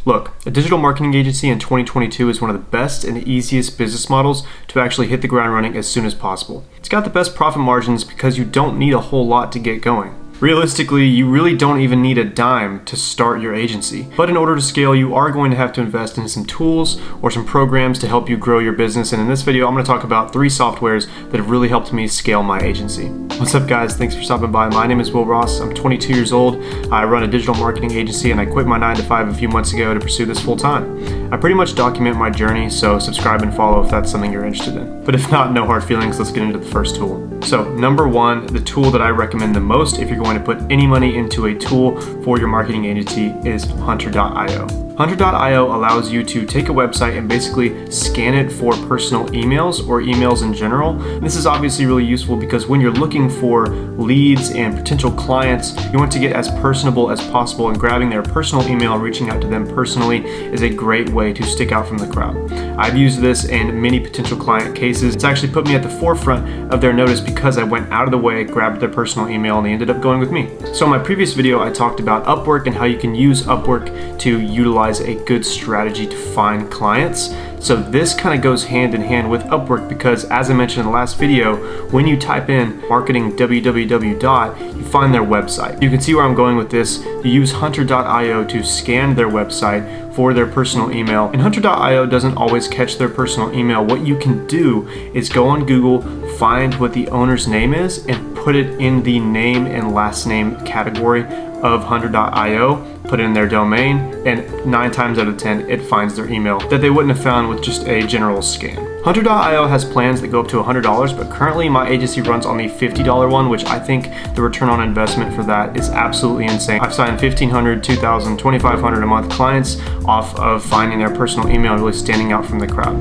Look, a digital marketing agency in 2022 is one of the best and easiest business models to actually hit the ground running as soon as possible. It's got the best profit margins because you don't need a whole lot to get going. Realistically, you really don't even need a dime to start your agency. But in order to scale, you are going to have to invest in some tools or some programs to help you grow your business. And in this video, I'm going to talk about 3 softwares that have really helped me scale my agency. What's up, guys? Thanks for stopping by. My name is Will Ross. I'm 22 years old. I run a digital marketing agency and I quit my 9-to-5 a few months ago to pursue this full time. I pretty much document my journey, so subscribe and follow if that's something you're interested in. But if not, no hard feelings. Let's get into the first tool. So number 1, the tool that I recommend the most if you're going to put any money into a tool for your marketing agency is Hunter.io. Hunter.io allows you to take a website and basically scan it for personal emails or emails in general. This is obviously really useful because when you're looking for leads and potential clients, you want to get as personable as possible, and grabbing their personal email and reaching out to them personally is a great way to stick out from the crowd. I've used this in many potential client cases. It's actually put me at the forefront of their notice because I went out of the way, grabbed their personal email, and they ended up going with me. So in my previous video, I talked about Upwork and how you can use Upwork to utilize a good strategy to find clients. So this kind of goes hand in hand with Upwork because, as I mentioned in the last video, when you type in marketing www. You find their website. You can see where I'm going with this. You use Hunter.io to scan their website for their personal email, and Hunter.io doesn't always catch their personal email. What you can do is go on Google, find what the owner's name is, and put it in the name and last name category of Hunter.io, put in their domain, and 9 times out of 10 it finds their email that they wouldn't have found with just a general scan. Hunter.io has plans that go up to $100, but currently my agency runs on the $50 one, which I think the return on investment for that is absolutely insane. I've signed 1,500, 2,000, 2,500 a month clients off of finding their personal email and really standing out from the crowd.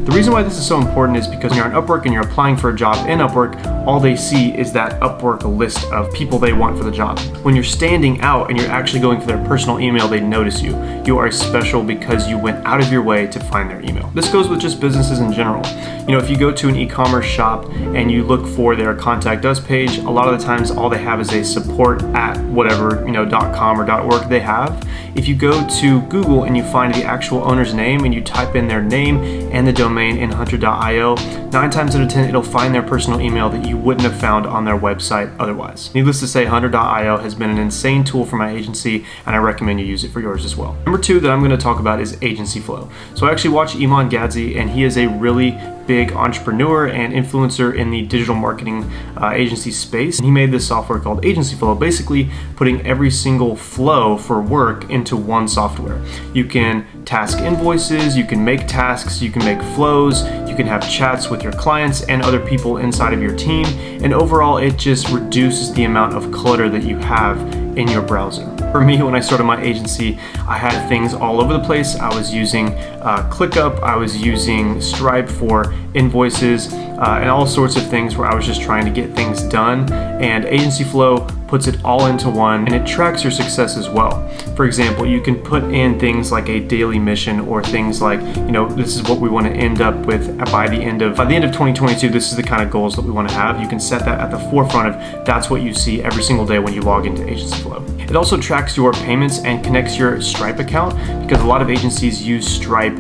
The reason why this is so important is because when you're on Upwork and you're applying for a job in Upwork, all they see is that Upwork list of people they want for the job. When you're standing out and you're actually going for their personal email, they notice you. You are special because you went out of your way to find their email. This goes with just businesses in general. You know, if you go to an e-commerce shop and you look for their contact us page, a lot of the times all they have is a support at whatever, .com or .org they have. If you go to Google and you find the actual owner's name and you type in their name and the domain in Hunter.io, 9 times out of 10 it'll find their personal email that you wouldn't have found on their website otherwise. Needless to say, Hunter.io has been an insane tool for my agency, and I recommend you use it for yours as well. Number 2 that I'm going to talk about is Agency Flow. So I actually watch Iman Gadzi, and he is a really big entrepreneur and influencer in the digital marketing agency space. And he made this software called Agency Flow, basically putting every single flow for work into one software. You can task invoices, you can make tasks, you can make flows, you can have chats with your clients and other people inside of your team, and overall it just reduces the amount of clutter that you have in your browser. For me, when I started my agency, I had things all over the place. I was using ClickUp, I was using Stripe for invoices, and all sorts of things where I was just trying to get things done. And Agency Flow puts it all into one, and it tracks your success as well. For example, you can put in things like a daily mission, or things like, this is what we want to end up with by the end of 2022. This is the kind of goals that we want to have. You can set that at the forefront of that's what you see every single day when you log into Agency Flow. It also tracks your payments and connects your Stripe account, because a lot of agencies use Stripe.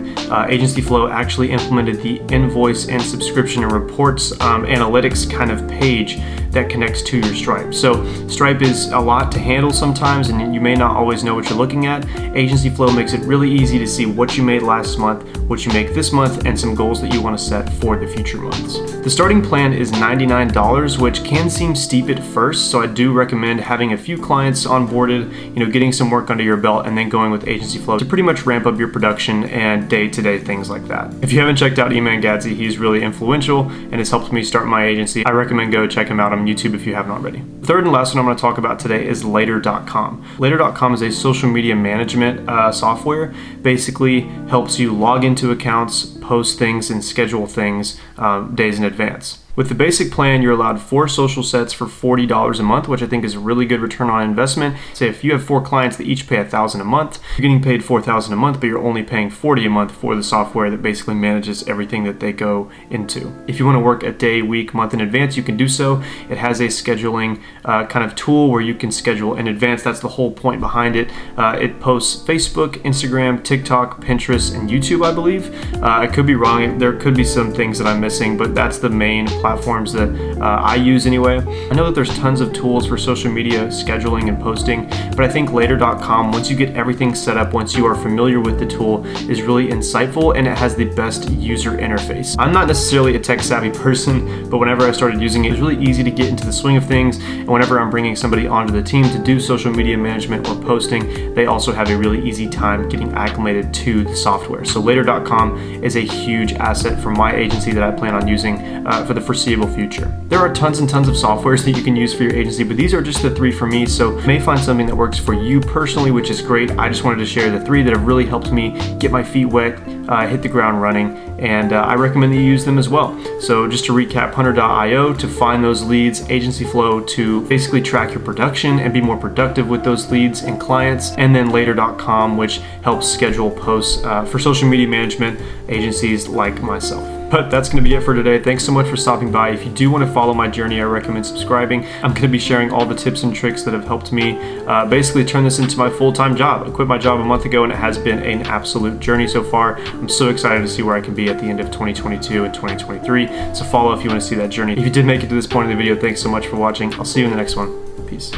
Agency Flow actually implemented the invoice and subscription and reports analytics kind of page that connects to your Stripe. So Stripe is a lot to handle sometimes, and you may not always know what you're looking at. Agency Flow makes it really easy to see what you made last month, what you make this month, and some goals that you want to set for the future months. The starting plan is $99, which can seem steep at first, so I do recommend having a few clients onboarded, getting some work under your belt, and then going with Agency Flow to pretty much ramp up your production and day-to-day things like that. If you haven't checked out Iman Gadzi, he's really influential and has helped me start my agency. I recommend go check him out on YouTube if you haven't already. The third and last one I'm going to talk about today is Later.com. Later.com is a social media management software. Basically helps you log into accounts, post things, and schedule things days in advance. With the basic plan, you're allowed 4 social sets for $40 a month, which I think is a really good return on investment. Say if you have 4 clients that each pay $1,000 a month, you're getting paid $4,000 a month, but you're only paying $40 a month for the software that basically manages everything that they go into. If you want to work a day, week, month in advance, you can do so. It has a scheduling kind of tool where you can schedule in advance. That's the whole point behind it. It posts Facebook, Instagram, TikTok, Pinterest, and YouTube, I believe. I could be wrong. There could be some things that I'm missing, but that's the main platforms that I use anyway. I know that there's tons of tools for social media scheduling and posting, but I think later.com, once you get everything set up, once you are familiar with the tool, is really insightful and it has the best user interface. I'm not necessarily a tech savvy person, but whenever I started using it, it was really easy to get into the swing of things. And whenever I'm bringing somebody onto the team to do social media management or posting, they also have a really easy time getting acclimated to the software. So later.com is a huge asset for my agency that I plan on using for the foreseeable future. There are tons and tons of softwares that you can use for your agency, but these are just the 3 for me, so you may find something that works for you personally, which is great. I just wanted to share the 3 that have really helped me get my feet wet, hit the ground running, and I recommend that you use them as well. So just to recap, Hunter.io to find those leads, Agency Flow to basically track your production and be more productive with those leads and clients, and then Later.com, which helps schedule posts for social media management agencies like myself. But that's going to be it for today. Thanks so much for stopping by. If you do want to follow my journey, I recommend subscribing. I'm going to be sharing all the tips and tricks that have helped me basically turn this into my full-time job. I quit my job a month ago and it has been an absolute journey so far. I'm so excited to see where I can be at the end of 2022 and 2023. So follow if you want to see that journey. If you did make it to this point in the video, thanks so much for watching. I'll see you in the next one. Peace.